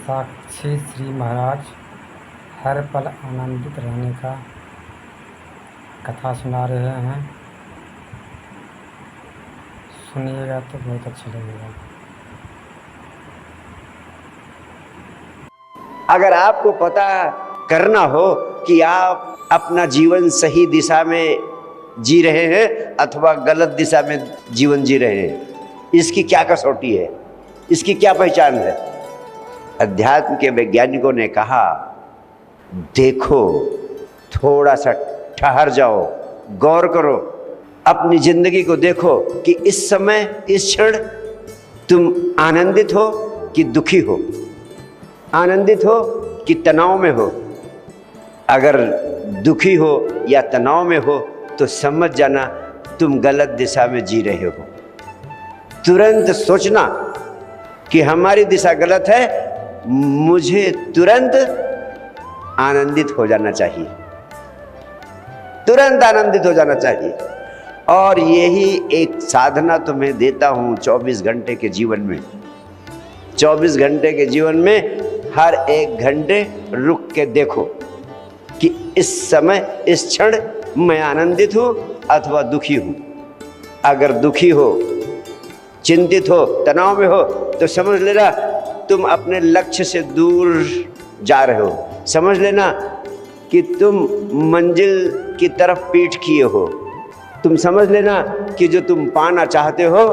साक्षी श्री महाराज हर पल आनंदित रहने का कथा सुना रहे हैं। सुनिएगा तो बहुत अच्छा लगेगा। अगर आपको पता करना हो कि आप अपना जीवन सही दिशा में जी रहे हैं अथवा गलत दिशा में जीवन जी रहे हैं, इसकी क्या कसौटी है, इसकी क्या पहचान है? अध्यात्म के वैज्ञानिकों ने कहा, देखो, थोड़ा सा ठहर जाओ, गौर करो, अपनी जिंदगी को देखो कि इस समय इस क्षण तुम आनंदित हो कि दुखी हो, आनंदित हो कि तनाव में हो। अगर दुखी हो या तनाव में हो तो समझ जाना तुम गलत दिशा में जी रहे हो। तुरंत सोचना कि हमारी दिशा गलत है, मुझे तुरंत आनंदित हो जाना चाहिए, तुरंत आनंदित हो जाना चाहिए। और यही एक साधना तुम्हें देता हूं 24 घंटे के जीवन में। 24 घंटे के जीवन में हर एक घंटे रुक के देखो कि इस समय इस क्षण मैं आनंदित हूं अथवा दुखी हूं। अगर दुखी हो, चिंतित हो, तनाव में हो तो समझ लेना तुम अपने लक्ष्य से दूर जा रहे हो। समझ लेना कि तुम मंजिल की तरफ पीठ किए हो। तुम समझ लेना कि जो तुम पाना चाहते हो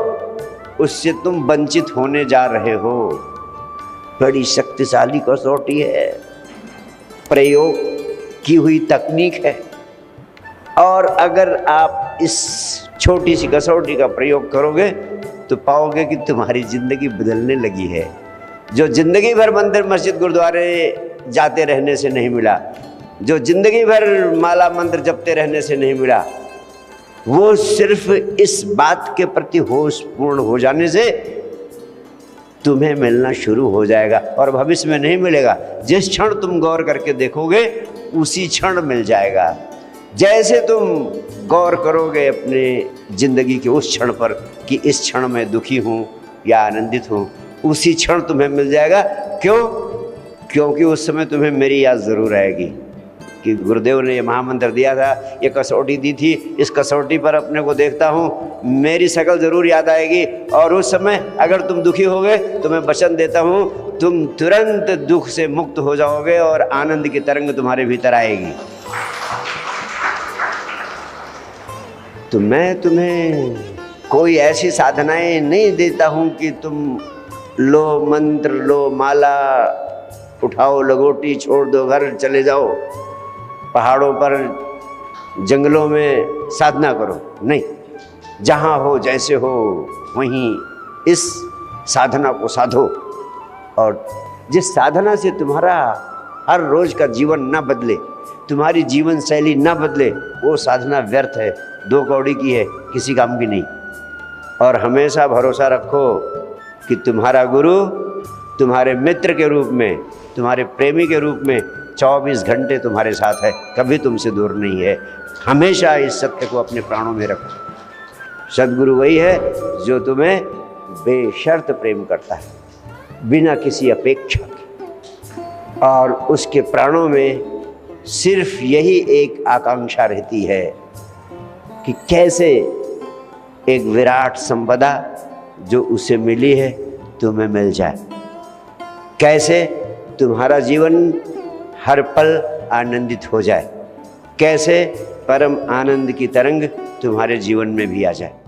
उससे तुम वंचित होने जा रहे हो। बड़ी शक्तिशाली कसौटी है, प्रयोग की हुई तकनीक है। और अगर आप इस छोटी सी कसौटी का प्रयोग करोगे तो पाओगे कि तुम्हारी जिंदगी बदलने लगी है। जो जिंदगी भर मंदिर मस्जिद गुरुद्वारे जाते रहने से नहीं मिला, जो जिंदगी भर माला मंत्र जपते रहने से नहीं मिला, वो सिर्फ इस बात के प्रति होश पूर्ण हो जाने से तुम्हें मिलना शुरू हो जाएगा और भविष्य में नहीं मिलेगा। जिस क्षण तुम गौर करके देखोगे उसी क्षण मिल जाएगा। जैसे तुम गौर करोगे अपने जिंदगी के उस क्षण पर कि इस क्षण में दुखी हूँ या आनंदित हूँ, उसी क्षण तुम्हें मिल जाएगा। क्यों? क्योंकि उस समय तुम्हें मेरी याद जरूर आएगी कि गुरुदेव ने ये महामंत्र दिया था, ये कसौटी दी थी, इस कसौटी पर अपने को देखता हूँ, मेरी शक्ल जरूर याद आएगी। और उस समय अगर तुम दुखी होगे तो मैं वचन देता हूँ, तुम तुरंत दुख से मुक्त हो जाओगे और आनंद की तरंग तुम्हारे भीतर आएगी। तो मैं तुम्हें कोई ऐसी साधनाएं नहीं देता हूँ कि तुम लो मंत्र, लो माला, उठाओ लगोटी, छोड़ दो घर, चले जाओ पहाड़ों पर, जंगलों में साधना करो। नहीं, जहाँ हो, जैसे हो, वहीं इस साधना को साधो। और जिस साधना से तुम्हारा हर रोज का जीवन ना बदले, तुम्हारी जीवन शैली ना बदले, वो साधना व्यर्थ है, दो कौड़ी की है, किसी काम की नहीं। और हमेशा भरोसा रखो कि तुम्हारा गुरु तुम्हारे मित्र के रूप में, तुम्हारे प्रेमी के रूप में 24 घंटे तुम्हारे साथ है, कभी तुमसे दूर नहीं है। हमेशा इस सत्य को अपने प्राणों में रखो। सद्गुरु वही है जो तुम्हें बेशर्त प्रेम करता है, बिना किसी अपेक्षा के। और उसके प्राणों में सिर्फ यही एक आकांक्षा रहती है कि कैसे एक विराट संपदा जो उसे मिली है तुम्हें मिल जाए, कैसे तुम्हारा जीवन हर पल आनंदित हो जाए, कैसे परम आनंद की तरंग तुम्हारे जीवन में भी आ जाए।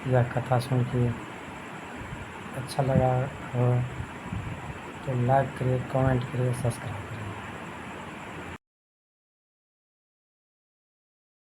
यह कथा सुन के अच्छा लगा हो तो लाइक करिए, कमेंट करिए, सब्सक्राइब।